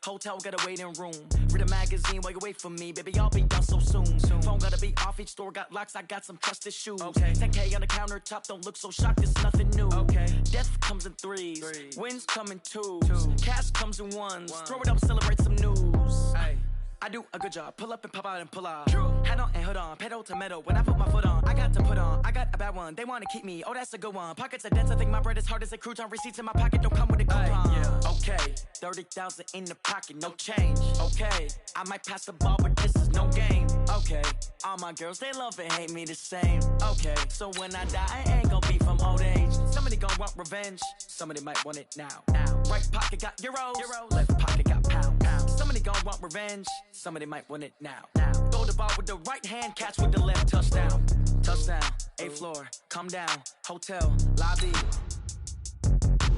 Hotel got a waiting room. Read a magazine while you wait for me. Baby, I'll be done so soon. Phone gotta be off, each store got locks. I got some trusted shoes. 10K on the countertop, don't look so shocked, it's nothing new. Death comes in threes. Wins come in twos. Cash comes in ones. Throw it up, celebrate some news. I do a good job. Pull up and pop out and pull out. Head on and hood on. Pedal to metal. When I put my foot on, I got to put on. I got a bad one. They want to keep me. Oh, that's a good one. Pockets are dense. I think my bread is hard as a crouton. Receipts in my pocket don't come with a coupon. Okay, 30,000 in the pocket, no change. Okay, I might pass the ball, but this is no game. Okay, all my girls, they love and hate me the same. Okay, so when I die, I ain't gonna be from old age. Somebody gonna want revenge. Somebody might want it now. Right pocket got euros. Left pocket got pounds. Somebody gonna want revenge. Somebody might want it now. Throw the ball with the right hand, catch with the left. Touchdown. Touchdown. 8th floor. Come down. Hotel. Lobby.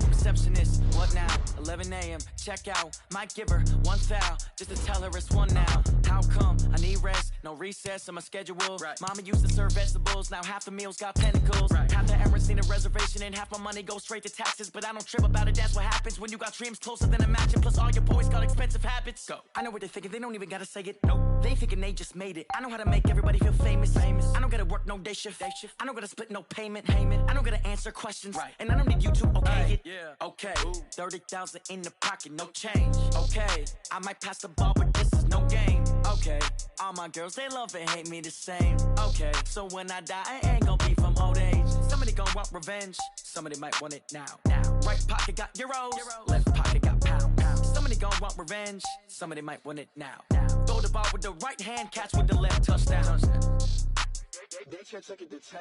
Receptionist. What now? 11 a.m. Check out. Might give her one foul just to tell her it's one now. How come? I need rest. No recess in my schedule. Mama used to serve vegetables. Now half the meals got tentacles. Half the errands need a reservation and half my money goes straight to taxes. But I don't trip about it. That's what happens when you got dreams closer than imagine. Plus all your boys got expensive habits. Go. I know what they're thinking. They don't even gotta say it. Nope. They thinking they just made it. I know how to make everybody feel famous. I don't gotta work no day shift. I don't gotta split no payment. I don't gotta answer questions. And I don't need you to okay it. Okay. 30,000 in the pocket, no change. Okay. I might pass the ball, but this is no game. Okay. All my girls, they love and hate me the same. Okay. So when I die, I ain't gonna be from old age. Somebody gonna want revenge. Somebody might want it now. Right pocket got euros. Left pocket got pounds. Somebody gonna want revenge. Somebody might want it now. Throw the ball with the right hand, catch with the left. Touchdown. They can't take it to 10.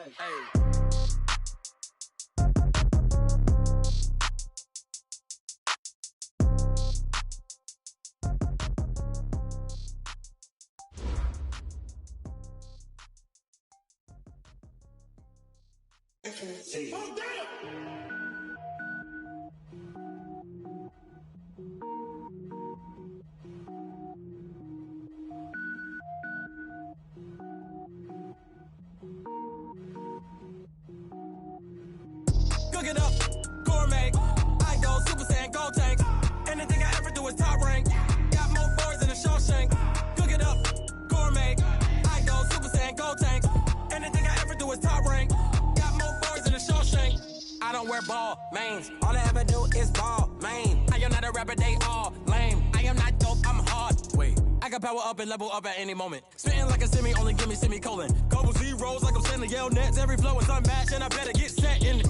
Cook it up, gourmet. I go Super Saiyan, go tank. Anything I ever do is top rank. Got more boys than a Shawshank. Cook it up, gourmet. I go Super Saiyan, go tank. Anything I ever do is top rank. Got more boys than a Shawshank. I don't wear ball mains. All I ever do is ball main. I am not a rapper, they all lame. I am not dope, I'm hard. Wait, I can power up and level up at any moment. Spitting like a semi, only give me semicolon. Couple zeros like I'm sending yell nets. Every flow is unmatched and I better get set in.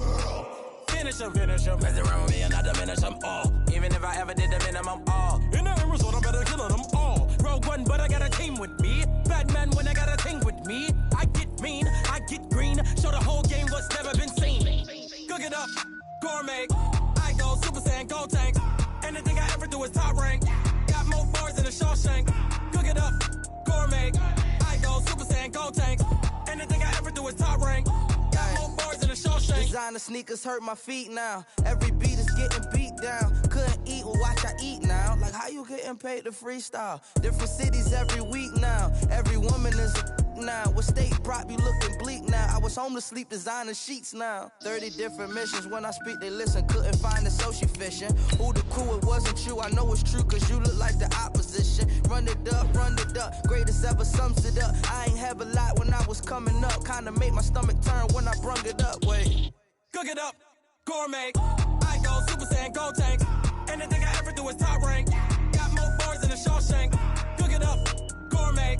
Finish them. Mess around with me and I diminish them all. Even if I ever did the minimum all. In the end result, I'm better killing them all. Rogue one, but I got a team with me. Bad man when I got a team with me. I get mean, I get green. Show the whole game what's never been seen. Cook it up, gourmet. I go Super Saiyan, go tank. Anything I ever do is top rank. Got more bars than a Shawshank. Cook it up, gourmet. I go Super Saiyan, go tank. Anything I ever do is top rank. Got more bars than a Shawshank. Designer sneakers hurt my feet now. Every beat is getting beat down. Couldn't eat, well watch I eat now. Like how you getting paid to freestyle? Different cities every week now. Every woman is a now. What state prop you looking bleak now? I was home to sleep designing sheets now. 30 different missions. When I speak they listen. Couldn't find the social fishing. Who the crew, it wasn't you. I know it's true cause you look like the opposition. Run it up. Greatest ever sums it up. I ain't have a lot when I was coming up. Kinda made my stomach turn when I brung it up. Wait. Cook it up, gourmet. I go Super Saiyan, go tank. Anything I ever do is top rank. Got more bars than a Shawshank. Cook it up, gourmet.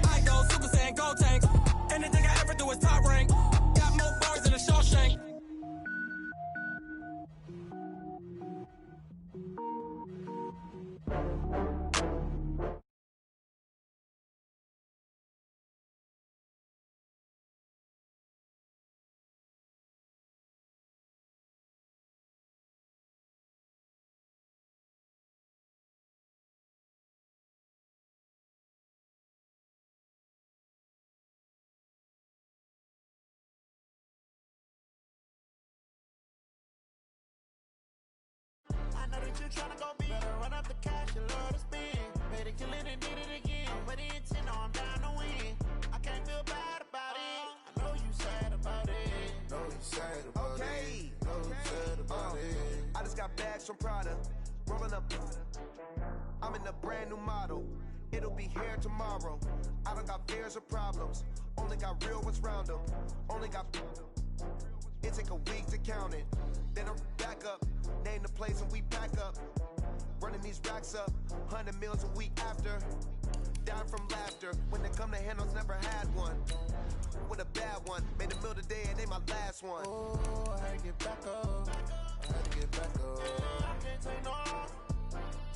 I go Super Saiyan, go tank. Anything I ever do is top rank. Got more bars than a Shawshank. I know that you tryna go big. Better run up the cash, you love to spend. Made it, kill it, and did it again. But the intent, no, I'm down to win. I can't feel bad about it. I know you sad about it. Know you sad about it. Know you sad about it. I just got bags from Prada, rolling up. I'm in a brand new model. It'll be here tomorrow. I don't got fears or problems. Only got real ones round them. Only got... It take a week to count it. Then I'm back up. Name the place and we pack up. Running these racks up. 100 meals a week after. Dying from laughter. When it come to handles, never had one. With a bad one. Made a meal today and they my last one. Oh, I had to get back up. I had to get back up. I can't take no.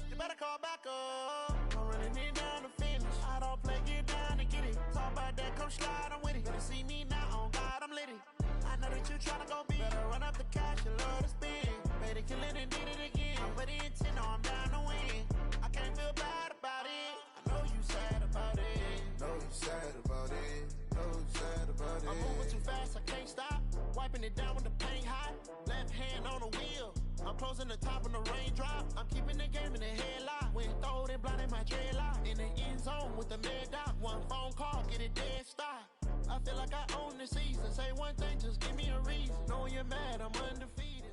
You better call back up. I'm running it down to finish. I don't play, get down and get it. Talk about that, come slide, I'm with it. Better see me now, on God, I'm litty. I know that you tryna go big. Better run up the cash, you love to spend. Made it, kill it, and did it again. I put it in 10, I'm down to win. I can't feel bad about it. I know you sad about it. Know you sad about it. Know you sad about it. I'm moving too fast, I can't stop. Wiping it down with the paint hot. Left hand on the wheel. I'm closing the top on the raindrop. I'm keeping the game in the headlock. When throwed and blinded my dreadlock. In the end zone with the mad dot. One phone call, get it dead stop. I feel like I own the season. Say one thing, just give me a reason. Knowing you're mad, I'm undefeated.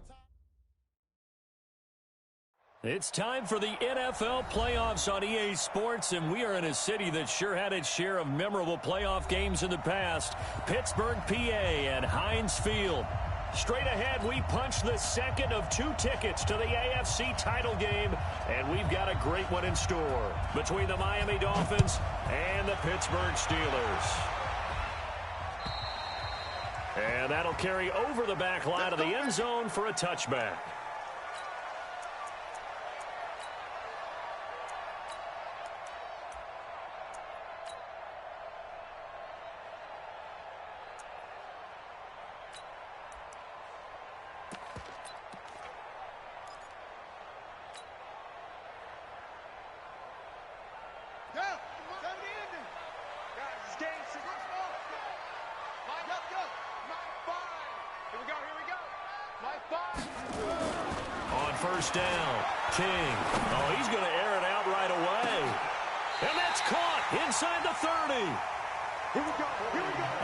It's time for the NFL playoffs on EA Sports, and we are in a city that sure had its share of memorable playoff games in the past. Pittsburgh, PA, and Heinz Field. Straight ahead, we punch the second of 2 tickets to the AFC title game, and we've got a great one in store between the Miami Dolphins and the Pittsburgh Steelers. And that'll carry over the back line of the end zone for a touchback. First down, King. Oh, he's going to air it out right away. And that's caught inside the 30. Here we go.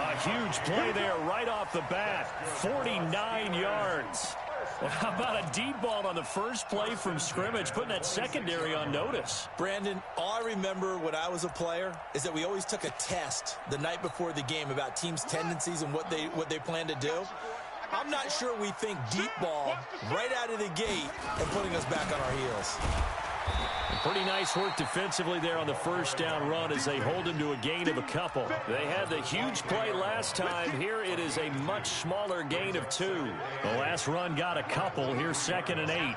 A huge play there right off the bat. 49 yards. Well, how about a deep ball on the first play from scrimmage, putting that secondary on notice? Brandon, all I remember when I was a player is that we always took a test the night before the game about teams' tendencies and what they plan to do. I'm not sure we think deep ball right out of the gate and putting us back on our heels. Pretty nice work defensively there on the first down run as they hold him to a gain of a couple. They had the huge play last time. Here it is a much smaller gain of 2. The last run got a couple. Here's 2nd and 8.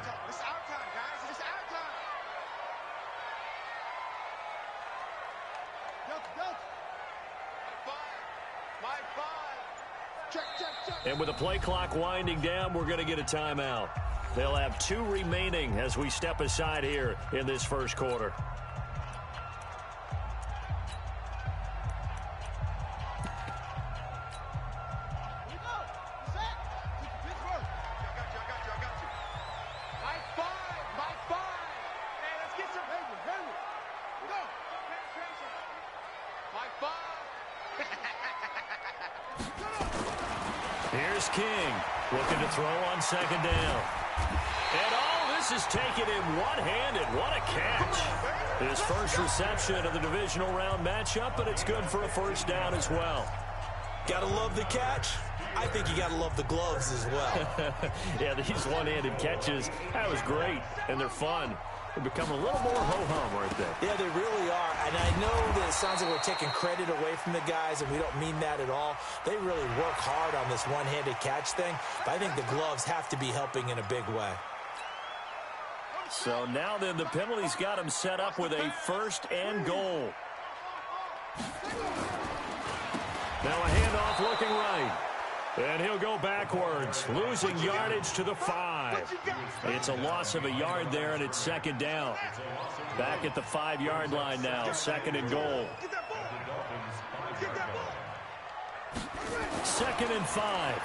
And with the play clock winding down, we're going to get a timeout. They'll have 2 remaining as we step aside here in this first quarter. Here's King looking to throw on 2nd down. And all this is taken in one-handed. What a catch. His first reception of the divisional round matchup, but it's good for a first down as well. Gotta love the catch. I think you gotta love the gloves as well. Yeah, these one-handed catches, that was great, and they're fun. They become a little more ho-hum right there. Yeah, they really are. And I know that it sounds like we're taking credit away from the guys, and we don't mean that at all. They really work hard on this one-handed catch thing, but I think the gloves have to be helping in a big way. So now then, the penalty's got him set up with a 1st and goal. Now a handoff looking right. And he'll go backwards, losing yardage to the 5. It's a loss of a yard there, and it's 2nd down. Back at the 5-yard line now, 2nd and goal. 2nd and 5.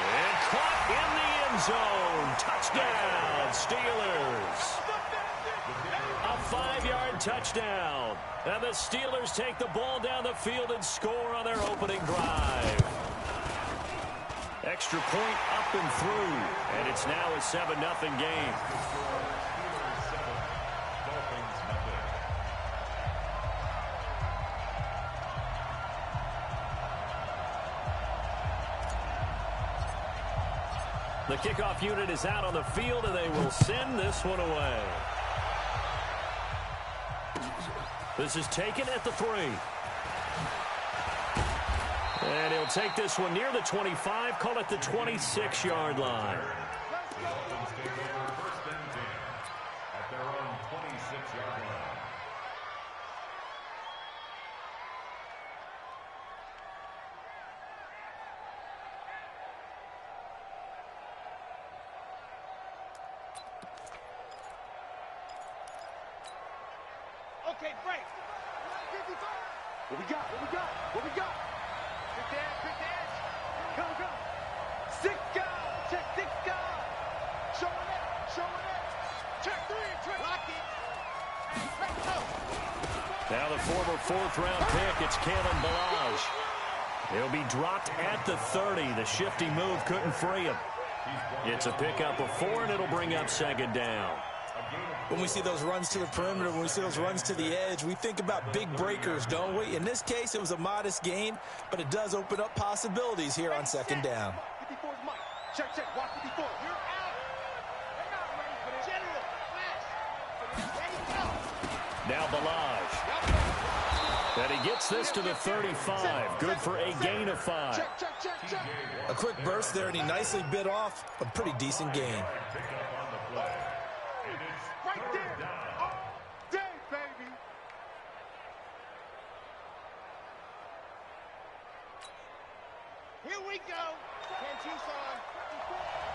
And caught in the end zone. Touchdown, Steelers. A 5-yard touchdown. And the Steelers take the ball down the field and score on their opening drive. Extra point up and through. And it's now a 7-0 game. The kickoff unit is out on the field, and they will send this one away. This is taken at the 3. And he'll take this one near the 25, call it the 26-yard line. At their own 26-yard line. Okay, break. What we got? What we got? What we got? Quick dance. Go, go. 6 guys. Check 6 guys. Showing it. Check 3. Lock it. Let's go. Now the former 4th-round pick, it's Kalen Balaj. He'll be dropped at the 30. The shifty move couldn't free him. It's a pickup of 4, and it'll bring up 2nd down. When we see those runs to the perimeter, when we see those runs to the edge, we think about big breakers, don't we? In this case, it was a modest gain, but it does open up possibilities here on 2nd down. 54's Mike. Check. Watch 54. You're out. They're not ready for this. General. Flash. Ready, go. Now Balaj. And he gets this to the 35. Good for a gain of 5. Check. A quick burst there, and he nicely bit off a pretty decent gain. Right there. All day, baby. Here we go. 10 Tucson.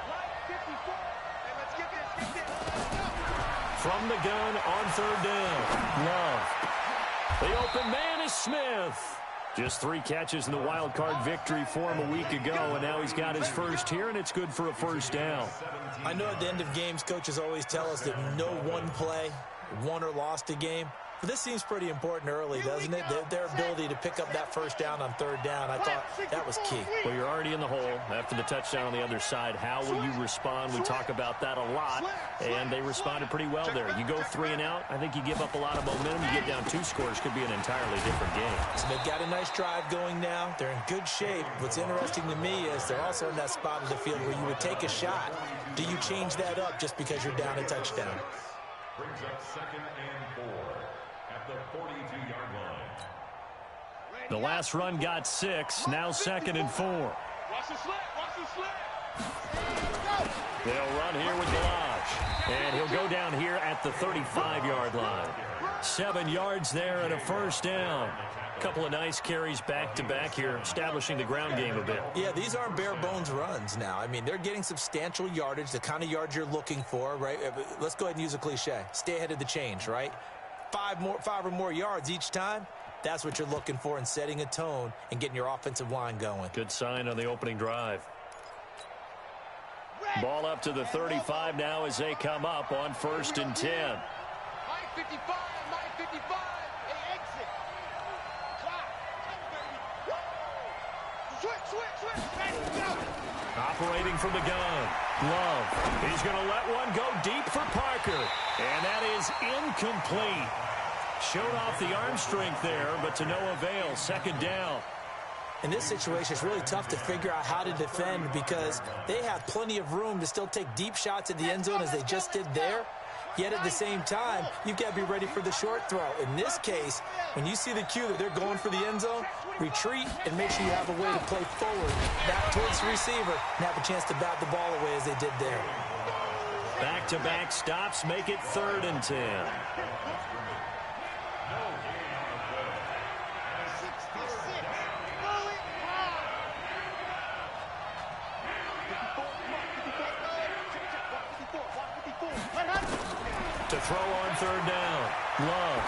Right, 54. Hey, let's get this. Let's go. From the gun on 3rd down. Love. The open man is Smith. Just 3 catches in the wild card victory for him a week ago, and now he's got his first here, and it's good for a 1st down. I know at the end of games, coaches always tell us that no one play won or lost a game. But this seems pretty important early, doesn't it? Their ability to pick up that 1st down on 3rd down, I thought that was key. Well, you're already in the hole after the touchdown on the other side. How will you respond? We talk about that a lot, and they responded pretty well there. You go 3 and out, I think you give up a lot of momentum. You get down 2 scores, could be an entirely different game. So they've got a nice drive going now. They're in good shape. What's interesting to me is they're also in that spot of the field where you would take a shot. Do you change that up just because you're down a touchdown? Brings up 2nd and 4 at the 42-yard line. The last run got 6, now 2nd and 4. Watch the slip. They'll run here with Balaj, and he'll go down here at the 35-yard line. 7 yards there and a 1st down. A couple of nice carries back-to-back here, establishing the ground game a bit. Yeah, these aren't bare-bones runs now. I mean, they're getting substantial yardage, the kind of yards you're looking for, right? Let's go ahead and use a cliche. Stay ahead of the change, right? 5 or more yards each time. That's what you're looking for in setting a tone and getting your offensive line going. Good sign on the opening drive. Ball up to the 35 now as they come up on 1st and 10. Mike 55. Hey, exit. Clock. Switch. Operating from the gun. Love. He's going to let one go deep for Parker. And that is incomplete. Showed off the arm strength there, but to no avail. 2nd down. In this situation, it's really tough to figure out how to defend because they have plenty of room to still take deep shots at the end zone as they just did there. Yet at the same time, you've got to be ready for the short throw. In this case, when you see the cue that they're going for the end zone, retreat and make sure you have a way to play forward, back towards the receiver, and have a chance to bat the ball away as they did there. Back-to-back stops make it 3rd and 10. To throw on 3rd down. Love.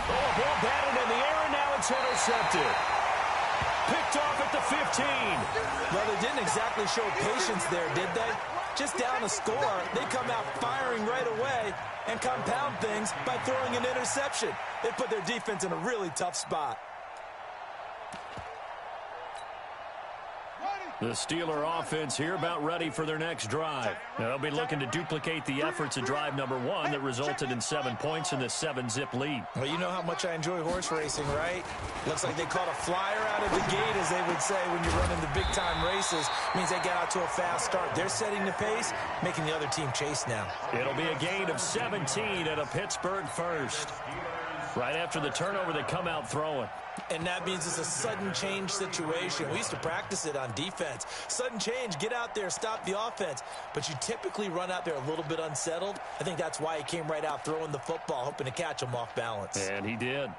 Oh, ball batted in the air, and now it's intercepted. Picked off at the 15. Well, they didn't exactly show patience there, did they? Just down a score, they come out firing right away and compound things by throwing an interception. They put their defense in a really tough spot. The Steeler offense here about ready for their next drive. They'll be looking to duplicate the efforts of drive number 1 that resulted in 7 points in the 7-zip lead. Well, you know how much I enjoy horse racing, right? Looks like they caught a flyer out of the gate, as they would say when you're running the big-time races. Means they get out to a fast start. They're setting the pace, making the other team chase now. It'll be a gain of 17 at a Pittsburgh first. Right after the turnover, they come out throwing. And that means it's a sudden change situation. We used to practice it on defense. Sudden change, get out there, stop the offense. But you typically run out there a little bit unsettled. I think that's why he came right out throwing the football, hoping to catch him off balance. And he did.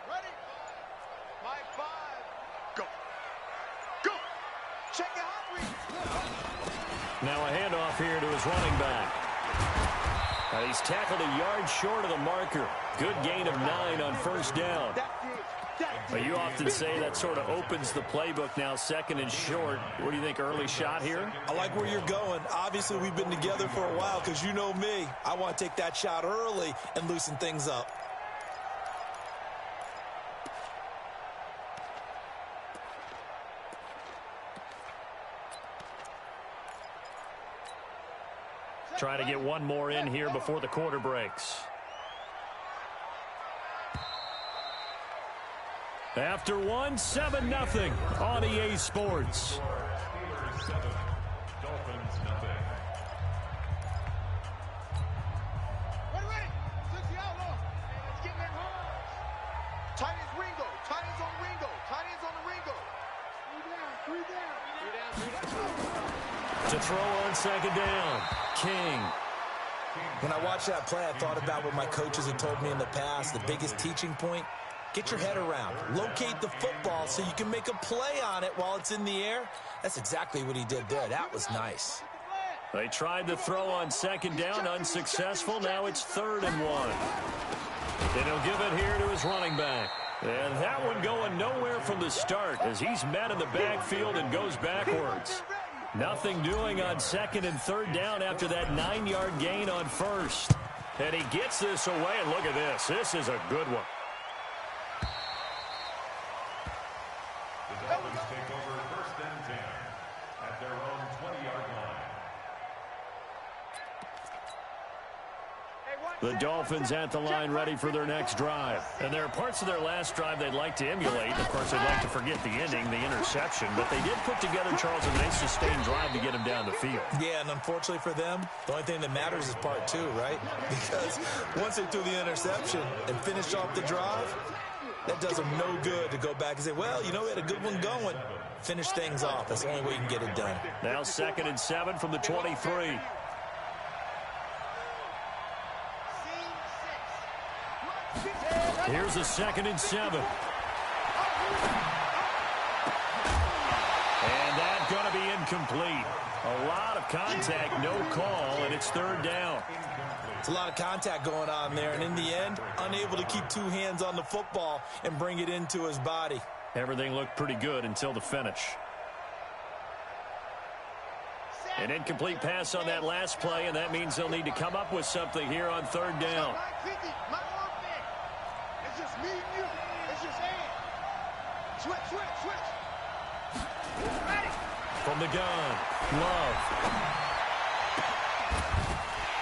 Ready? My 5. Go. Go. Check it out. Now a handoff here to his running back. He's tackled a yard short of the marker. Good gain of 9 on first down. But you often say that sort of opens the playbook now, 2nd and short. What do you think, early shot here? I like where you're going. Obviously, we've been together for a while because you know me. I want to take that shot early and loosen things up. Try to get one more in here before the quarter breaks. After one, 7-0 on EA Sports. Steelers 7, Dolphins 0. Ready? Six outlaw. Let's get that hard. Tight ends Ringo. Tight ends on Ringo. Tight ends on the Ringo. 3 down. 3 down. To throw on 2nd down, King. When I watched that play, I thought about what my coaches had told me in the past. The biggest teaching point, get your head around. Locate the football so you can make a play on it while it's in the air. That's exactly what he did there. That was nice. They tried to throw on 2nd down, unsuccessful. Now it's 3rd and 1. And he'll give it here to his running back. And that one going nowhere from the start as he's met in the backfield and goes backwards. Nothing doing on 2nd and 3rd down after that 9-yard gain on 1st. And he gets this away, and look at this. This is a good one. The Dolphins take over 1st and 10 at their own 20-yard line. The Dolphins at the line ready for their next drive. And there are parts of their last drive they'd like to emulate. Of course, they'd like to forget the ending, the interception. But they did put together, Charles, a nice sustained drive to get him down the field. Yeah, and unfortunately for them, the only thing that matters is part 2, right? Because once they threw the interception and finished off the drive, that does them no good to go back and say, well, you know, we had a good one going. Finish things off. That's the only way you can get it done. Now 2nd and 7 from the 23. Here's a 2nd and 7. And that's going to be incomplete. A lot of contact, no call, and it's 3rd down. It's a lot of contact going on there, and in the end, unable to keep 2 hands on the football and bring it into his body. Everything looked pretty good until the finish. An incomplete pass on that last play, and that means they'll need to come up with something here on 3rd down. It's just me and you. It's just Ant. Switch. Ready. From the gun, Love.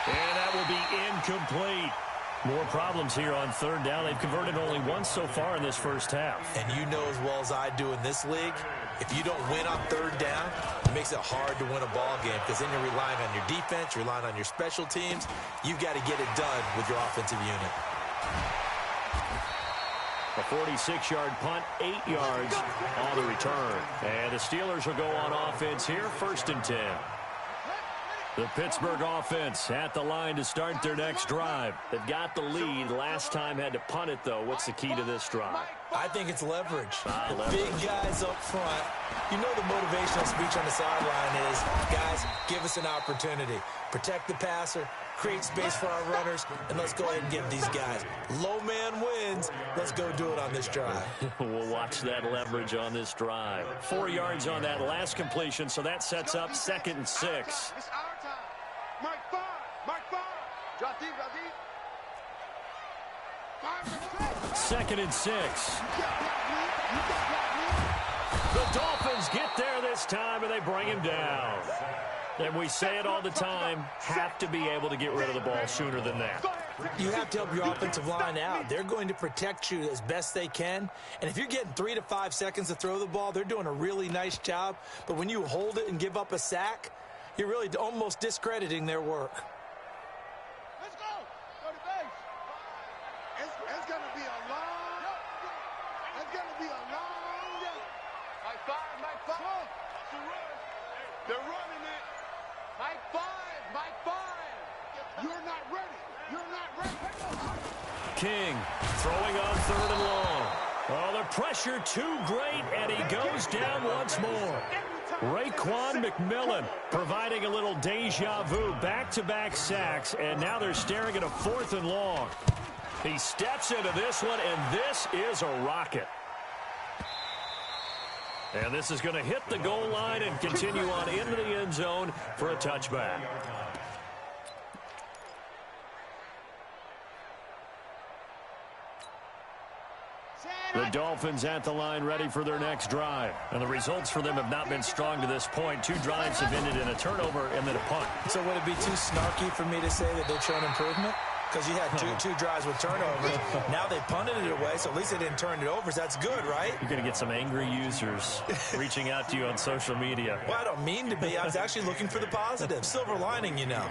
And that will be incomplete. More problems here on 3rd down. They've converted only once so far in this first half. And you know as well as I do in this league, if you don't win on 3rd down, it makes it hard to win a ball game because then you're relying on your defense, you're relying on your special teams. You've got to get it done with your offensive unit. A 46-yard punt, 8 yards on the return. And the Steelers will go on offense here, 1st and 10. The Pittsburgh offense at the line to start their next drive. They've got the lead. Last time had to punt it, though. What's the key to this drive? I think it's leverage. Leverage. Big guys up front. You know the motivational speech on the sideline is, guys, give us an opportunity. Protect the passer, create space for our runners, and let's go ahead and give these guys. Low man wins. Let's go do it on this drive. We'll watch that leverage on this drive. 4 yards on that last completion, so that sets up 2nd and 6. It's our time. Mark 5. Drop deep. 2nd and 6. The Dolphins get there this time, and they bring him down. And we say it all the time, have to be able to get rid of the ball sooner than that. You have to help your offensive line out. They're going to protect you as best they can. And if you're getting 3 to 5 seconds to throw the ball, they're doing a really nice job. But when you hold it and give up a sack, you're really almost discrediting their work. Let's go. Go to base. It's going to be a long. It's going to be a long. Mike 5. It's a run. They're running it. Mike 5. You're not ready. King throwing on 3rd and long. Oh, the pressure too great, and he goes down once more. Raekwon McMillan providing a little deja vu, back-to-back sacks, and now they're staring at a 4th and long. He steps into this one, and this is a rocket. And this is going to hit the goal line and continue on into the end zone for a touchback. The Dolphins at the line ready for their next drive. And the results for them have not been strong to this point. 2 drives have ended in a turnover and then a punt. So would it be too snarky for me to say that they've shown improvement? Because you had two drives with turnovers. Now they punted it away, so at least they didn't turn it over. So that's good, right? You're going to get some angry users reaching out to you on social media. Well, I don't mean to be. I was actually looking for the positive. Silver lining, you know.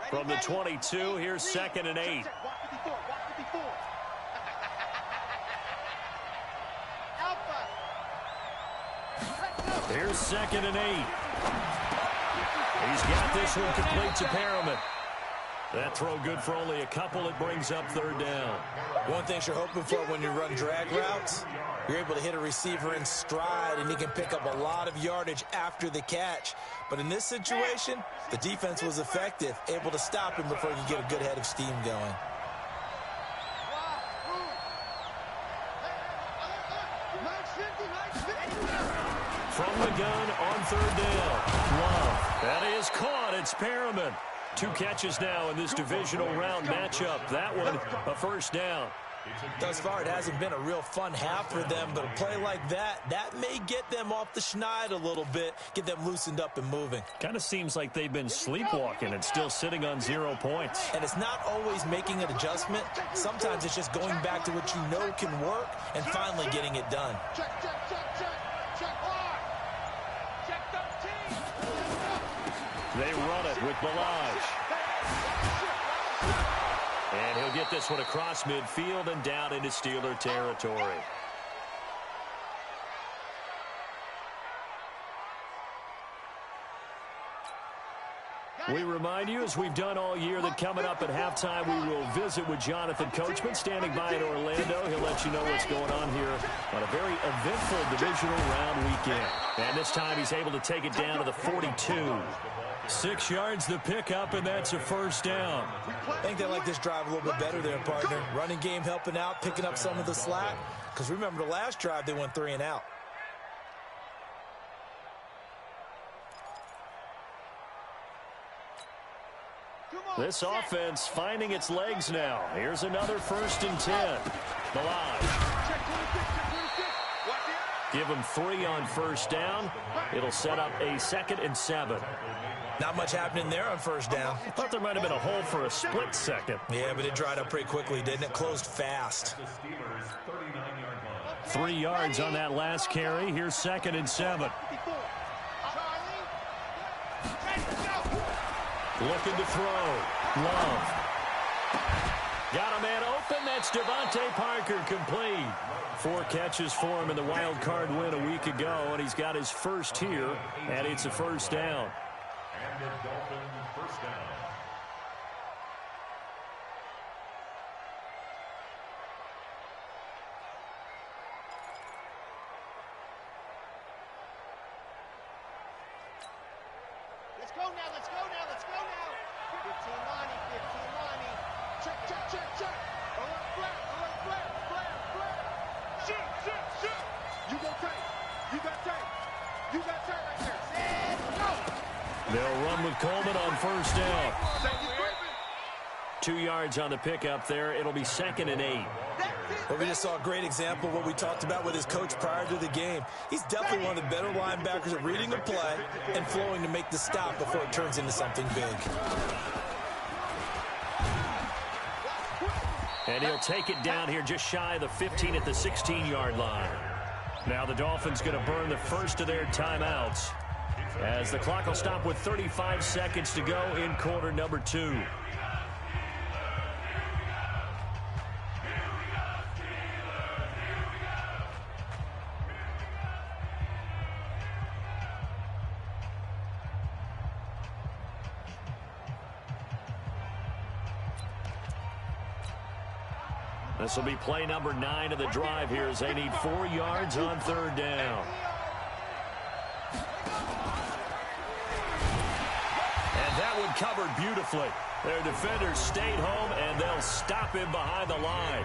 From the 22, here's 2nd and 8. Here's 2nd and 8. He's got this one complete to Perriman. That throw good for only a couple. It brings up 3rd down. One thing you're hoping for when you run drag routes, you're able to hit a receiver in stride, and he can pick up a lot of yardage after the catch. But in this situation, the defense was effective, able to stop him before he could get a good head of steam going. From the gun on 3rd down. Love. That is caught. It's Perriman. 2 catches now in this divisional round matchup. That one, a 1st down. Thus far, it hasn't been a real fun half for them, but a play like that may get them off the schneid a little bit, get them loosened up and moving. Kind of seems like they've been sleepwalking and still sitting on 0 points. And it's not always making an adjustment. Sometimes it's just going back to what you know can work and finally getting it done. Check 13. They run it with Balaj. And he'll get this one across midfield and down into Steeler territory. We remind you, as we've done all year, that coming up at halftime, we will visit with Jonathan Coachman, standing by in Orlando. He'll let you know what's going on here on a very eventful divisional round weekend. And this time, he's able to take it down to the 42. 6 yards the pickup, and that's a 1st down. I think they like this drive a little bit better there, partner. Running game helping out, picking up some of the slack. Because remember, the last drive, they went 3 and out. This offense finding its legs now. Here's another 1st and 10. Balaj. Give him 3 on 1st down. It'll set up a 2nd and 7. Not much happening there on 1st down. Thought there might have been a hole for a split second. Yeah, but it dried up pretty quickly, didn't it? Closed fast. 3 yards on that last carry. Here's 2nd and 7. Looking to throw. Love. Got a man open. That's Devontae Parker, complete. 4 catches for him in the wild card win a week ago, and he's got his first here, and it's a 1st down. And the Dolphins 1st down. Let's go now. 15 Lonnie. Check. Alert flare. Shoot. You got tape right there. Set, go. They'll run with Coleman on first down. 2 yards on the pickup there. It'll be 2nd and 8. Well, we just saw a great example of what we talked about with his coach prior to the game. He's definitely one of the better linebackers at reading the play and flowing to make the stop before it turns into something big. And he'll take it down here just shy of the 15 at the 16-yard line. Now the Dolphins going to burn the first of their timeouts as the clock will stop with 35 seconds to go in quarter number 2. This will be play number 9 of the drive here as they need 4 yards on third down. And that one covered beautifully. Their defenders stayed home, and they'll stop him behind the line.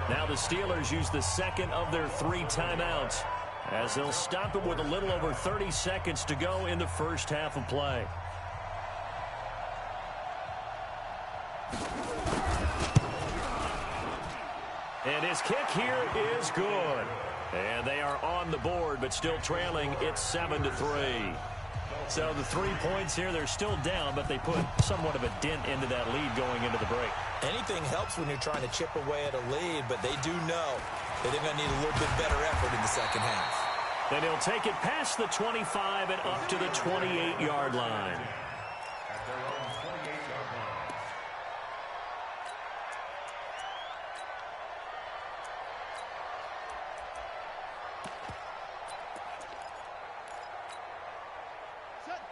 Now the Steelers use the second of their 3 timeouts as they'll stop him with a little over 30 seconds to go in the first half of play. And his kick here is good. And they are on the board, but still trailing. It's 7-3. So the 3 points here, they're still down, but they put somewhat of a dent into that lead going into the break. Anything helps when you're trying to chip away at a lead, but they do know that they're going to need a little bit better effort in the second half. Then he'll take it past the 25 and up to the 28-yard line.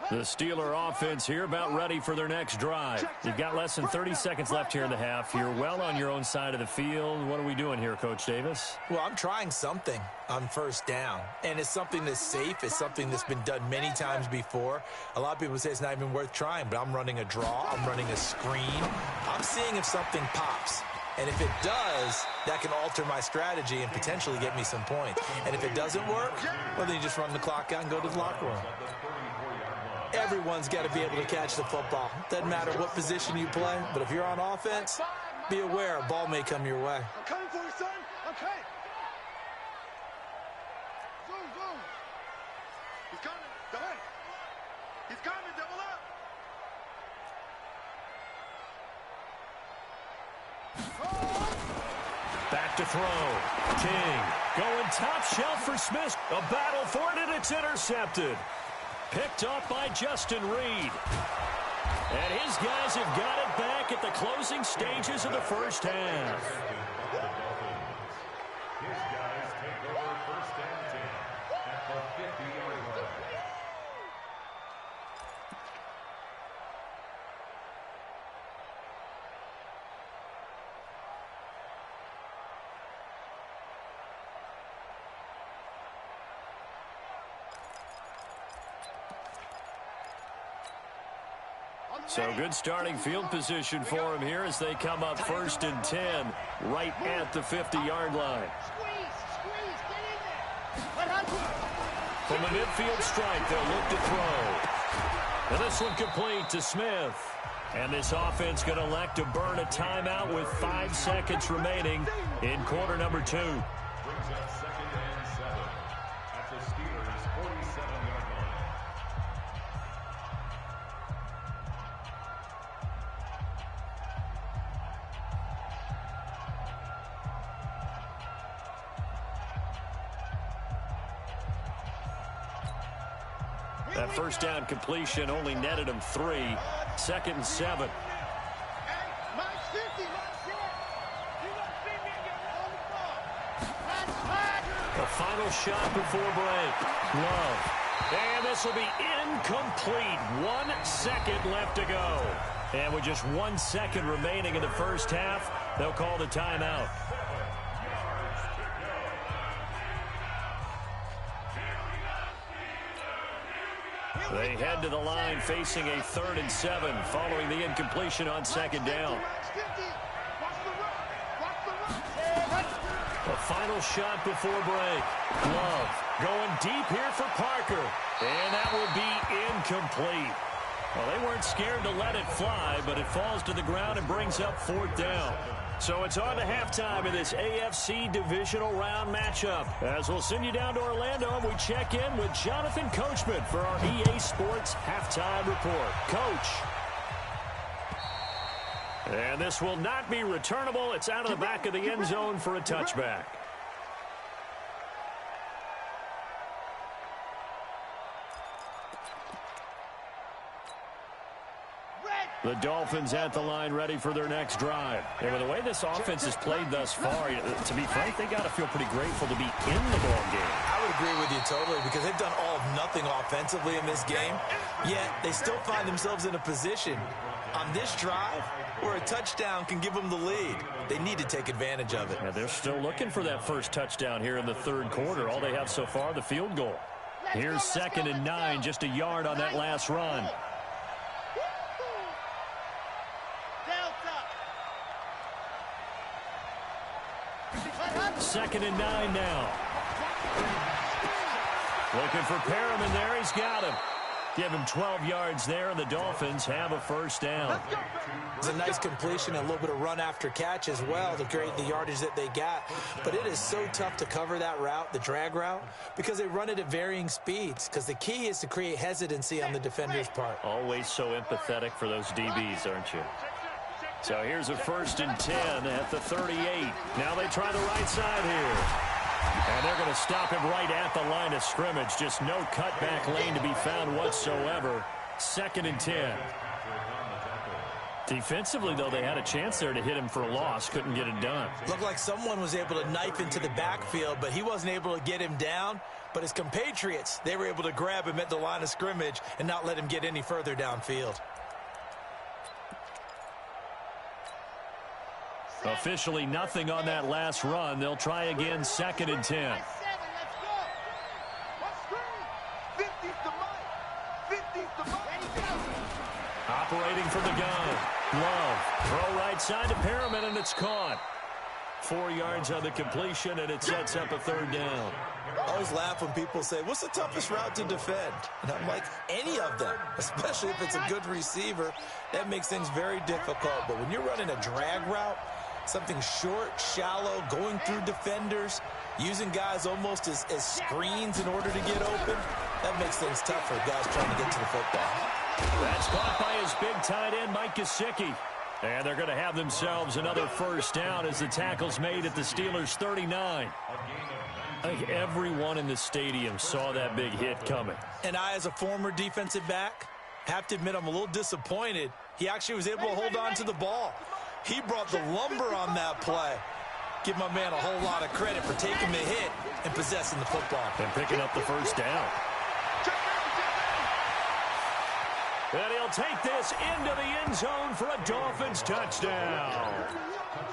The Steeler offense here about ready for their next drive. You've got less than 30 seconds left here in the half. You're well on your own side of the field. What are we doing here, Coach Davis? Well, I'm trying something on first down, and it's something that's safe. It's something that's been done many times before. A lot of people say it's not even worth trying, but I'm running a draw. I'm running a screen. I'm seeing if something pops. And if it does, that can alter my strategy and potentially get me some points. And if it doesn't work, well, then you just run the clock out and go to the locker room. Everyone's got to be able to catch the football. Doesn't matter what position you play, but if you're on offense, be aware a ball may come your way. I'm coming for you, son. Okay. Zoom, zoom. He's coming. Double. He's coming. Double up. Back to throw. King going top shelf for Smith. A battle for it, and it's intercepted. Picked up by Justin Reed. And his guys have got it back at the closing stages of the first half. His guys take over first and 10 at the 50-yard line. So good starting field position for him here as they come up first and 10 right at the 50-yard line. From the midfield stripe, they'll look to throw. And this one complete to Smith. And this offense going to elect to burn a timeout with 5 seconds remaining in quarter number 2. Brings up 2nd and 7 at the Steelers' 47-yard line. That first down completion only netted him 3. 2nd and 7. The final shot before break. Love. And this will be incomplete. 1 second left to go. And with just 1 second remaining in the first half, they'll call the timeout. They head to the line facing a 3rd and 7 following the incompletion on 2nd down. The final shot before break. Love going deep here for Parker. And that will be incomplete. Well, they weren't scared to let it fly, but it falls to the ground and brings up 4th down. So it's on to halftime in this AFC divisional round matchup. As we'll send you down to Orlando, and we check in with Jonathan Coachman for our EA Sports Halftime Report. Coach. And this will not be returnable. It's out of the back of the end zone for a touchback. The Dolphins at the line ready for their next drive. And with the way this offense has played thus far, to be frank, they got to feel pretty grateful to be in the ball game. I would agree with you totally because they've done all of nothing offensively in this game, yet they still find themselves in a position on this drive where a touchdown can give them the lead. They need to take advantage of it. Yeah, they're still looking for that first touchdown here in the 3rd quarter. All they have so far, the field goal. Here's 2nd and 9, just a yard on that last run. Second and 9 now. Looking for Perriman there. He's got him. Give him 12 yards there, and the Dolphins have a first down. It's a nice completion, a little bit of run after catch as well to create the yardage that they got. But it is so tough to cover that route, the drag route, because they run it at varying speeds. Because the key is to create hesitancy on the defender's part. Always so empathetic for those DBs, aren't you? So here's a 1st and 10 at the 38. Now they try the right side here. And they're going to stop him right at the line of scrimmage. Just no cutback lane to be found whatsoever. 2nd and 10. Defensively, though, they had a chance there to hit him for a loss. Couldn't get it done. Looked like someone was able to knife into the backfield, but he wasn't able to get him down. But his compatriots, they were able to grab him at the line of scrimmage and not let him get any further downfield. Officially nothing on that last run. They'll try again, 2nd and 10. Operating from the gun. Love. Throw right side to Perriman, and it's caught. 4 yards on the completion, and it sets up a 3rd down. I always laugh when people say, what's the toughest route to defend? And I'm like, any of them, especially if it's a good receiver. That makes things very difficult. But when you're running a drag route, something short, shallow, going through defenders, using guys almost as screens in order to get open, that makes things tough for guys trying to get to the football. That's caught by his big tight end, Mike Gesicki. And they're going to have themselves another first down as the tackle's made at the Steelers' 39. I think everyone in the stadium saw that big hit coming. And I, as a former defensive back, have to admit I'm a little disappointed. He actually was able to hold on to the ball. He brought the lumber on that play. Give my man a whole lot of credit for taking the hit and possessing the football. And picking up the first down. And he'll take this into the end zone for a Dolphins touchdown.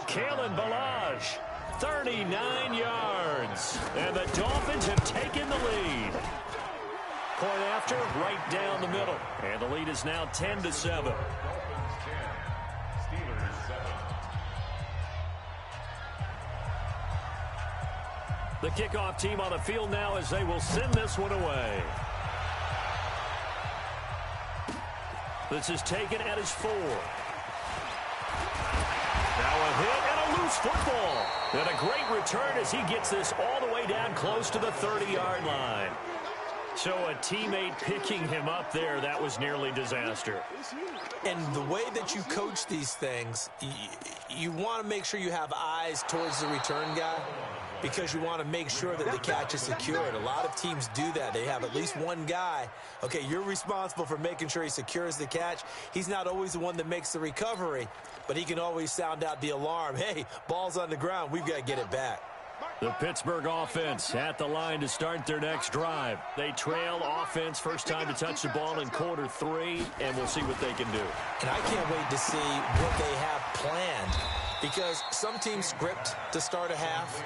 Kalen Ballage, 39 yards. And the Dolphins have taken the lead. Point after, right down the middle. And the lead is now 10-7. The kickoff team on the field now as they will send this one away. This is taken at his 4. Now a hit and a loose football. And a great return as he gets this all the way down close to the 30-yard line. So a teammate picking him up there, that was nearly disaster. And the way that you coach these things, you want to make sure you have eyes towards the return guy because you want to make sure that the catch is secured. A lot of teams do that. They have at least one guy. Okay, you're responsible for making sure he secures the catch. He's not always the one that makes the recovery, but he can always sound out the alarm. Hey, ball's on the ground. We've got to get it back. The Pittsburgh offense at the line to start their next drive. They trail offense, first time to touch the ball in quarter 3, and we'll see what they can do. And I can't wait to see what they have planned. Because some teams script to start a half.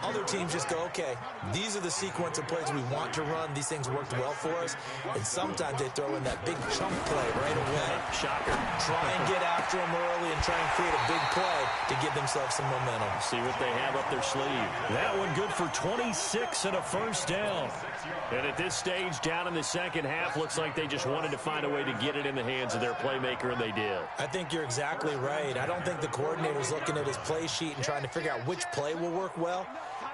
Other teams just go, okay, these are the sequence of plays we want to run. These things worked well for us. And sometimes they throw in that big chunk play right away. Shocker. Try and get after them early and try and create a big play to give themselves some momentum. See what they have up their sleeve. That one good for 26 and a first down. And at this stage, down in the second half, looks like they just wanted to find a way to get it in the hands of their playmaker, and they did. I think you're exactly right. I don't think the coordinator's looking at his play sheet and trying to figure out which play will work well.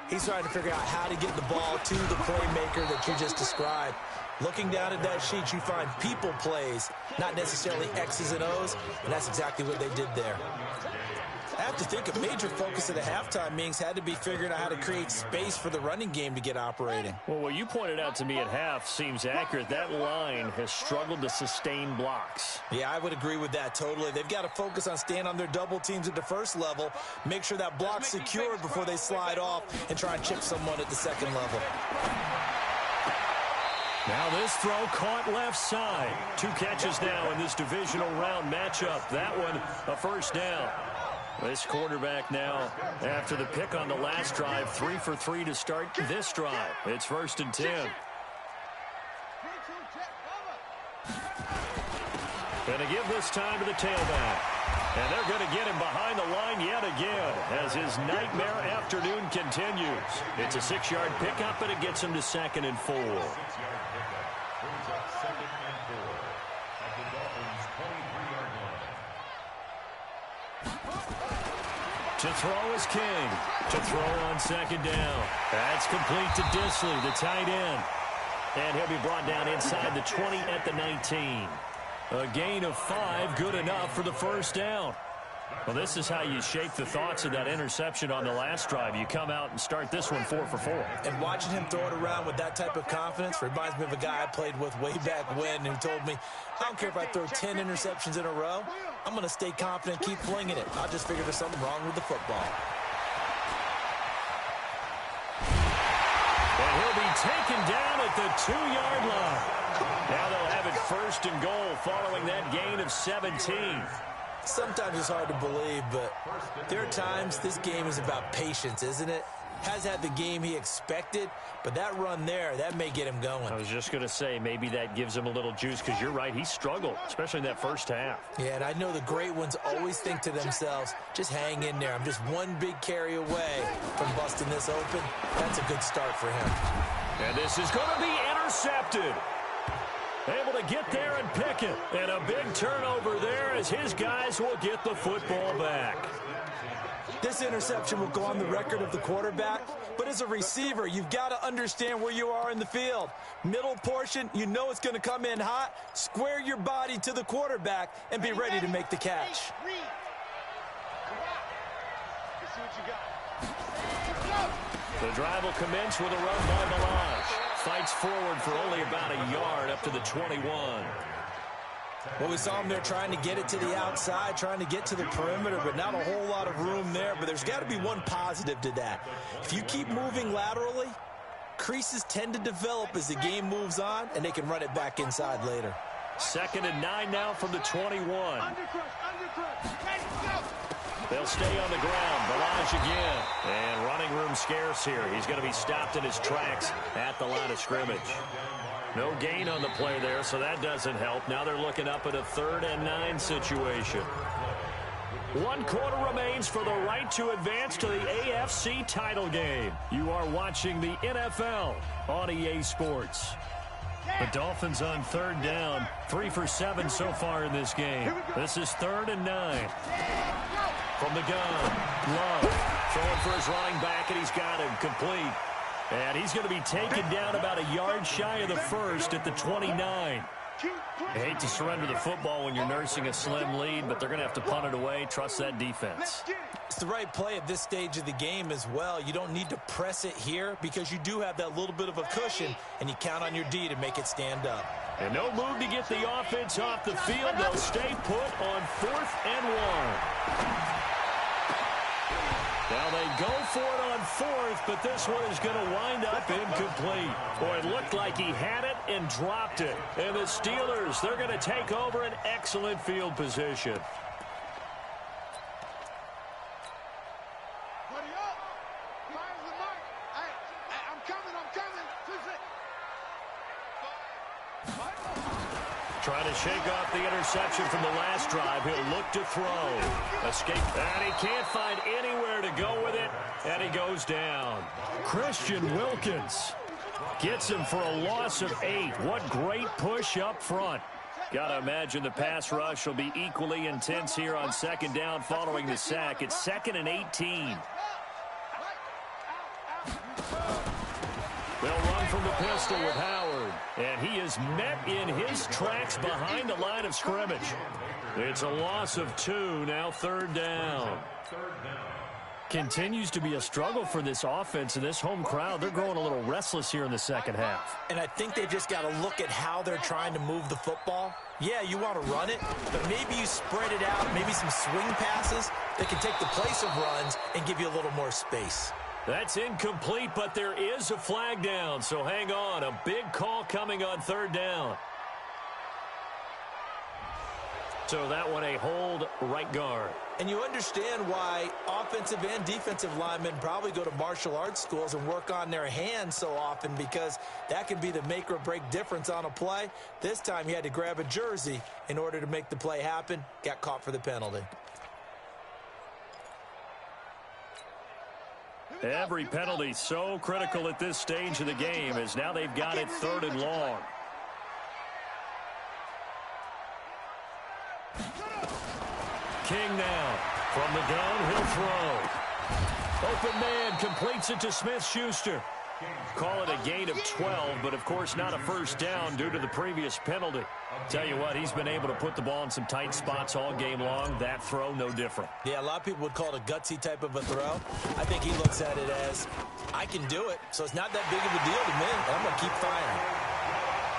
He's trying to figure out how to get the ball to the playmaker that you just described. Looking down at that sheet, you find people plays, not necessarily X's and O's, and that's exactly what they did there. I have to think a major focus of the halftime meetings had to be figuring out how to create space for the running game to get operating. Well, what you pointed out to me at half seems accurate. That line has struggled to sustain blocks. Yeah, I would agree with that totally. They've got to focus on staying on their double teams at the first level, make sure that block's secured before they slide off and try and chip someone at the second level. Now this throw caught left side. 2 catches now in this divisional round matchup. That one a first down. This quarterback now, after the pick on the last drive, 3 for 3 to start this drive. It's first and 10. Going to give this time to the tailback. And they're going to get him behind the line yet again as his nightmare afternoon continues. It's a 6-yard pickup, and it gets him to 2nd and 4. To throw is King. To throw on 2nd down. That's complete to Disley, the tight end. And he'll be brought down inside the 20 at the 19. A gain of 5, good enough for the first down. Well, this is how you shape the thoughts of that interception on the last drive. You come out and start this one 4 for 4. And watching him throw it around with that type of confidence reminds me of a guy I played with way back when who told me, I don't care if I throw 10 interceptions in a row, I'm going to stay confident, keep flinging it. I just figure there's something wrong with the football. And he'll be taken down at the 2-yard line. Now they'll have it first and goal following that gain of 17. Sometimes it's hard to believe, but there are times this game is about patience, isn't it? Has had the game he expected, but that run there, that may get him going. I was just going to say, maybe that gives him a little juice, because you're right, he struggled, especially in that first half. Yeah, and I know the great ones always think to themselves, just hang in there. I'm just one big carry away from busting this open. That's a good start for him. And this is going to be intercepted. Able to get there and pick it. And a big turnover there as his guys will get the football back. This interception will go on the record of the quarterback, but as a receiver, you've got to understand where you are in the field. Middle portion, you know it's going to come in hot. Square your body to the quarterback and be ready to make the catch. The drive will commence with a run by Melange. Fights forward for only about a yard up to the 21. Well, we saw him there trying to get it to the outside, trying to get to the perimeter, but not a whole lot of room there. But there's got to be one positive to that. If you keep moving laterally, creases tend to develop as the game moves on, and they can run it back inside later. 2nd and 9 now from the 21. They'll stay on the ground. Melange again. And running room scarce here. He's going to be stopped in his tracks at the line of scrimmage. No gain on the play there, so that doesn't help. Now they're looking up at a 3rd and 9 situation. 1 quarter remains for the right to advance to the AFC title game. You are watching the NFL on EA Sports. The Dolphins on 3rd down. 3 for 7 so far in this game. This is 3rd and 9. From the gun, Love throwing for his running back, and he's got him complete. And he's going to be taken down about a yard shy of the first at the 29. I hate to surrender the football when you're nursing a slim lead, but they're going to have to punt it away. Trust that defense. It's the right play at this stage of the game as well. You don't need to press it here because you do have that little bit of a cushion, and you count on your D to make it stand up. And no move to get the offense off the field. They'll stay put on 4th and 1. Now they go for it on 4th, but this one is going to wind up incomplete. Boy, it looked like he had it and dropped it. And the Steelers, they're going to take over an excellent field position. shake off the interception from the last drive. He'll look to throw. Escape. And he can't find anywhere to go with it. And he goes down. Christian Wilkins gets him for a loss of 8. What great push up front. Got to imagine the pass rush will be equally intense here on second down following the sack. It's 2nd and 18. They'll run from the pistol with Howard. And he is met in his tracks behind the line of scrimmage. It's a loss of 2, now 3rd down. Continues to be a struggle for this offense and this home crowd. They're growing a little restless here in the second half. And I think they've just got to look at how they're trying to move the football. Yeah, you want to run it, but maybe you spread it out, maybe some swing passes that can take the place of runs and give you a little more space. That's incomplete, but there is a flag down, so hang on. A big call coming on 3rd down. So that one a hold right guard. And you understand why offensive and defensive linemen probably go to martial arts schools and work on their hands so often, because that can be the make or break difference on a play. This time he had to grab a jersey in order to make the play happen. Got caught for the penalty. Every penalty so critical at this stage of the game, as now they've got it 3rd and long. King now from the gun, he'll throw. Open man completes it to Smith-Schuster. Call it a gain of 12, but of course not a first down due to the previous penalty. Tell you what, he's been able to put the ball in some tight spots all game long. That throw, no different. Yeah, a lot of people would call it a gutsy type of a throw. I think he looks at it as, I can do it, so it's not that big of a deal to me, and I'm going to keep firing.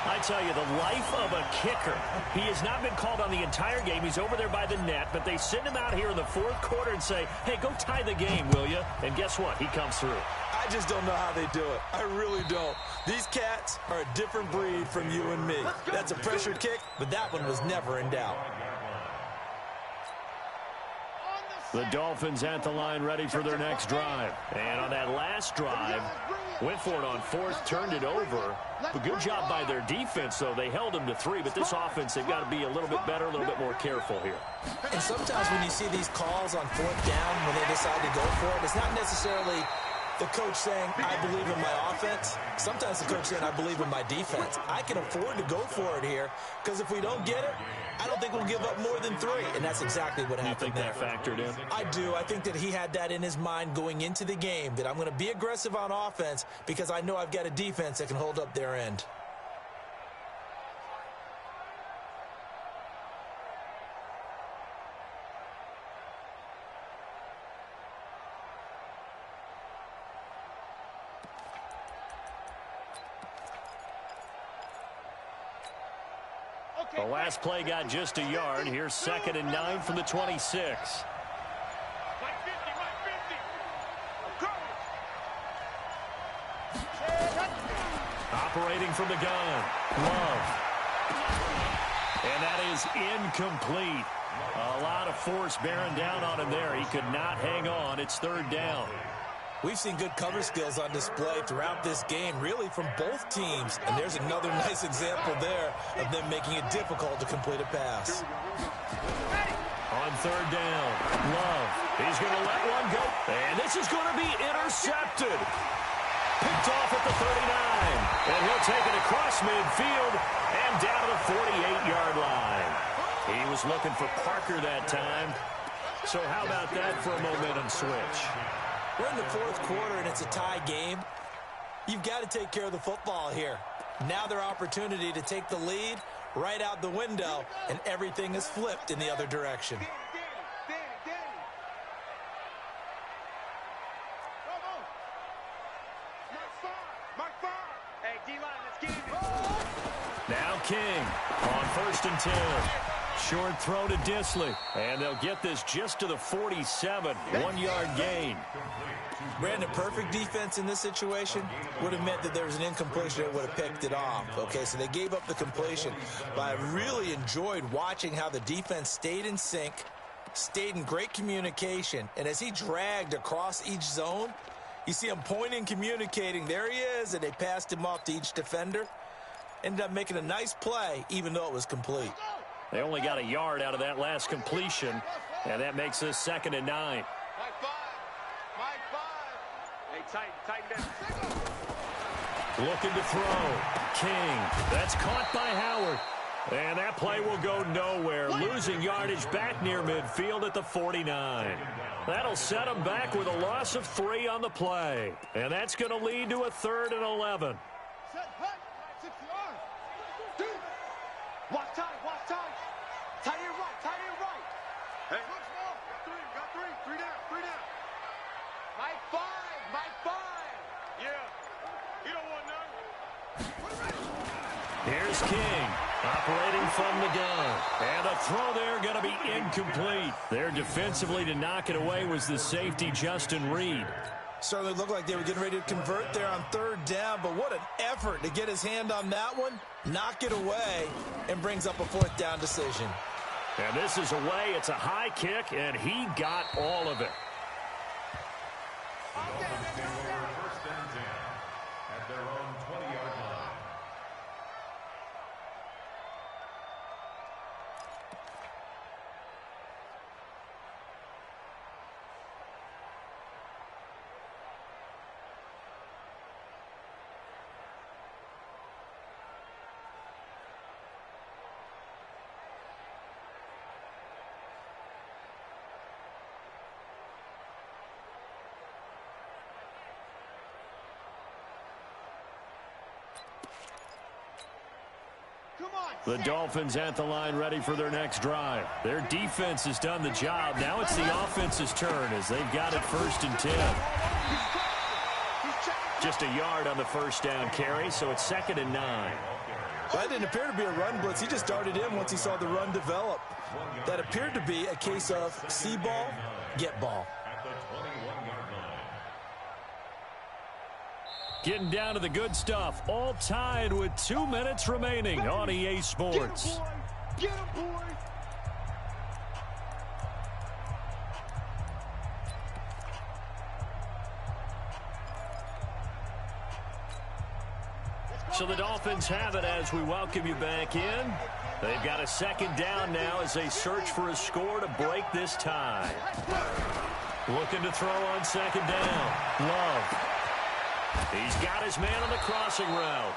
I tell you, the life of a kicker. He has not been called on the entire game. He's over there by the net, but they send him out here in the 4th quarter and say, hey, go tie the game, will you? And guess what? He comes through. I just don't know how they do it. I really don't. These cats are a different breed from you and me. That's a pressure kick, but that one was never in doubt. The Dolphins at the line ready for their next drive. And on that last drive, went for it on 4th, turned it over. But good job by their defense, though. They held them to 3, but this offense, they've got to be a little bit better, a little bit more careful here. And sometimes when you see these calls on 4th down, when they decide to go for it, it's not necessarily the coach saying, I believe in my offense. Sometimes the coach saying, I believe in my defense. I can afford to go for it here, because if we don't get it, I don't think we'll give up more than 3. And that's exactly what happened there. You think that factored in? I do. I think that he had that in his mind going into the game, that I'm going to be aggressive on offense because I know I've got a defense that can hold up their end. The last play got just a yard. Here's 2nd and 9 from the 26. Operating from the gun, Love. And that is incomplete. A lot of force bearing down on him there. He could not hang on. It's 3rd down. We've seen good cover skills on display throughout this game, really from both teams. And there's another nice example there of them making it difficult to complete a pass. On 3rd down, Love. He's going to let one go. And this is going to be intercepted. Picked off at the 39. And he'll take it across midfield and down to the 48-yard line. He was looking for Parker that time. So how about that for a momentum switch? We're in the 4th quarter, and it's a tie game. You've got to take care of the football here. Now their opportunity to take the lead right out the window, and everything is flipped in the other direction. Now King on 1st and 10. Short throw to Disley. And they'll get this just to the 47. 1-yard gain. Brandon, perfect defense in this situation would have meant that there was an incompletion that would have picked it off. Okay, so they gave up the completion. But I really enjoyed watching how the defense stayed in sync, stayed in great communication. And as he dragged across each zone, you see him pointing, communicating. There he is, and they passed him off to each defender. ended up making a nice play, even though it was complete. They only got a yard out of that last completion, and that makes this 2nd and 9. Mike 5. Mike 5. Hey, tighten that. Looking to throw. King. That's caught by Howard. And that play will go nowhere, losing yardage back near midfield at the 49. That'll set them back with a loss of 3 on the play. And that's going to lead to a 3rd and 11. Set, hey, 6 yards. Dude. Walk tight. Tight end right. Hey. Look small. Got three. Three down. Mike 5. Yeah. You don't want none. Here's King, operating from the gun. And the throw there going to be incomplete. There defensively to knock it away was the safety, Justin Reed. Certainly looked like they were getting ready to convert there on 3rd down, but what an effort to get his hand on that one, knock it away, and brings up a 4th down decision. And this is away. It's a high kick, and he got all of it. Dolphins take over 1st and 10 at their own 20-yard line. The Dolphins at the line ready for their next drive. Their defense has done the job. Now it's the offense's turn as they've got it 1st and 10. Just a yard on the 1st down carry, so it's 2nd and 9. That didn't appear to be a run blitz. He just darted in once he saw the run develop. That appeared to be a case of see ball, get ball. At the 21-yard line. Getting down to the good stuff. All tied with 2 minutes remaining on EA Sports. Get him, boy. So the Dolphins have it as we welcome you back in. They've got a 2nd down now as they search for a score to break this tie. Looking to throw on 2nd down. Love. He's got his man on the crossing route.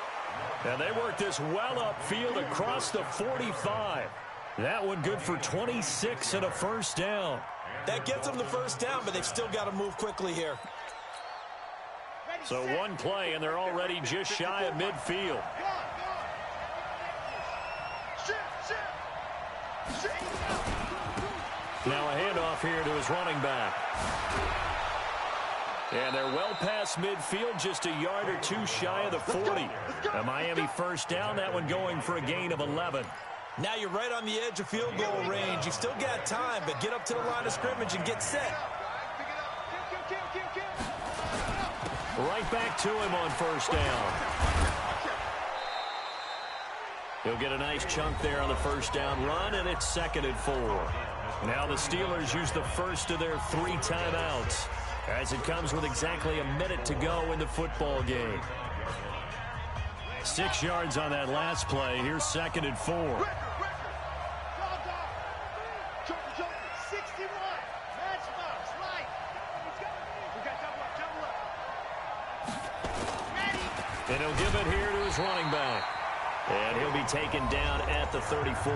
And they work this well upfield across the 45. That one good for 26 and a 1st down. That gets them the 1st down, but they've still got to move quickly here. So one play, and they're already just shy of midfield. Now a handoff here to his running back. And they're well past midfield, just a yard or 2 shy of the 40. A Miami 1st down, that one going for a gain of 11. Now you're right on the edge of field goal range. You've still got time, but get up to the line of scrimmage and get set. Right back to him on 1st down. He'll get a nice chunk there on the 1st down run, and it's 2nd and 4. Now the Steelers use the first of their 3 timeouts, as it comes with exactly a minute to go in the football game. 6 yards on that last play. Here's 2nd and 4. And he'll give it here to his running back. And he'll be taken down at the 34.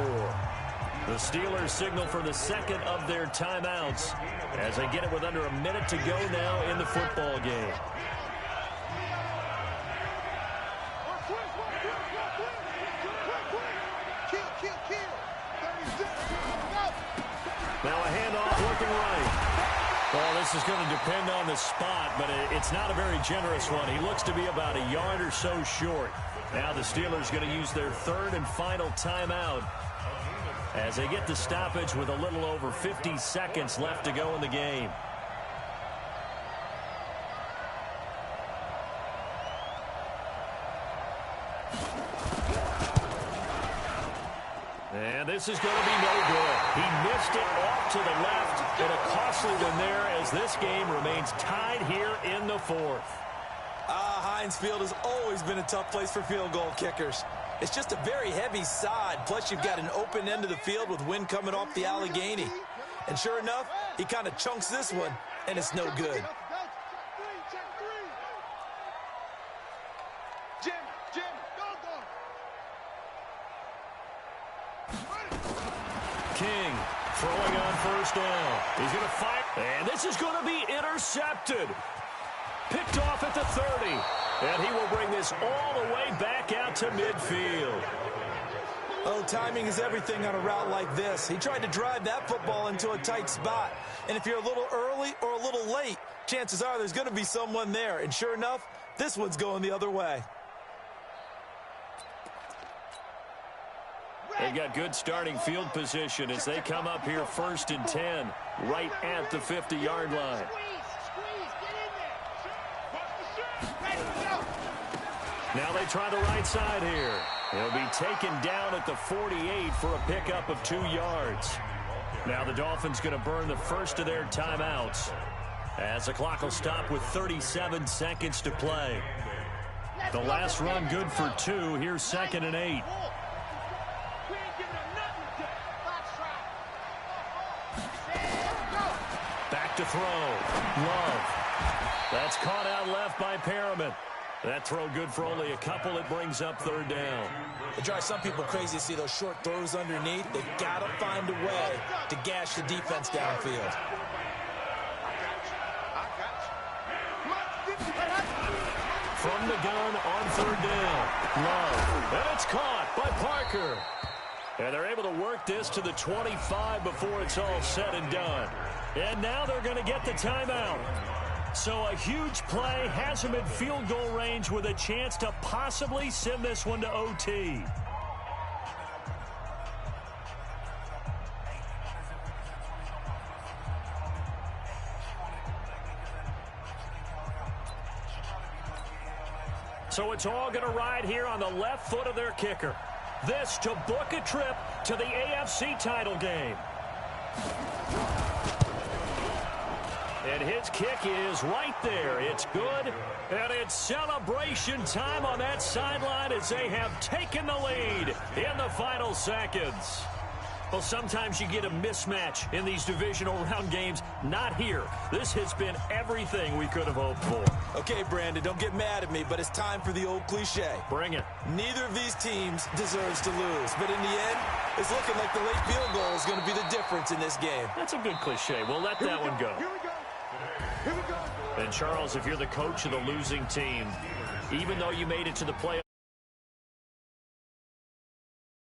The Steelers signal for the 2nd of their timeouts as they get it with under a minute to go now in the football game. Now a handoff looking right. Well, this is going to depend on the spot, but it's not a very generous one. He looks to be about a yard or so short. Now the Steelers going to use their 3rd and final timeout as they get the stoppage with a little over 50 seconds left to go in the game. And this is going to be no good. He missed it off to the left, and a costly one there as this game remains tied here in the 4th. Heinz Field has always been a tough place for field goal kickers. It's just a very heavy side. Plus, you've got an open end of the field with wind coming off the Allegheny. And sure enough, he kind of chunks this one, and it's no good. King throwing on first down. He's going to fire, and this is going to be intercepted. Picked off at the 30, and he will bring this all the way back out to midfield. Oh, timing is everything on a route like this. He tried to drive that football into a tight spot. And if you're a little early or a little late, chances are there's going to be someone there. And sure enough, this one's going the other way. They've got good starting field position as they come up here 1st and 10, right at the 50-yard line. Now they try the right side here. He'll be taken down at the 48 for a pickup of 2 yards. Now the Dolphins going to burn the first of their timeouts as the clock will stop with 37 seconds to play. The last run good for 2. Here's 2nd and 8. Back to throw. Love. That's caught out left by Perriman. That throw good for only a couple. It brings up 3rd down. It drives some people crazy to see those short throws underneath. They've got to find a way to gash the defense downfield. From the gun on 3rd down. Love. And it's caught by Parker. And they're able to work this to the 25 before it's all said and done. And now they're going to get the timeout. So a huge play has him in field goal range with a chance to possibly send this one to OT. So it's all going to ride here on the left foot of their kicker. This to book a trip to the AFC title game. And his kick is right there. It's good. And it's celebration time on that sideline as they have taken the lead in the final seconds. Well, sometimes you get a mismatch in these divisional round games. Not here. This has been everything we could have hoped for. Okay, Brandon, don't get mad at me, but it's time for the old cliche. Bring it. Neither of these teams deserves to lose. But in the end, it's looking like the late field goal is going to be the difference in this game. That's a good cliche. We'll let that one go. Here we go. Here we go. And, Charles, if you're the coach of the losing team, even though you made it to the playoffs,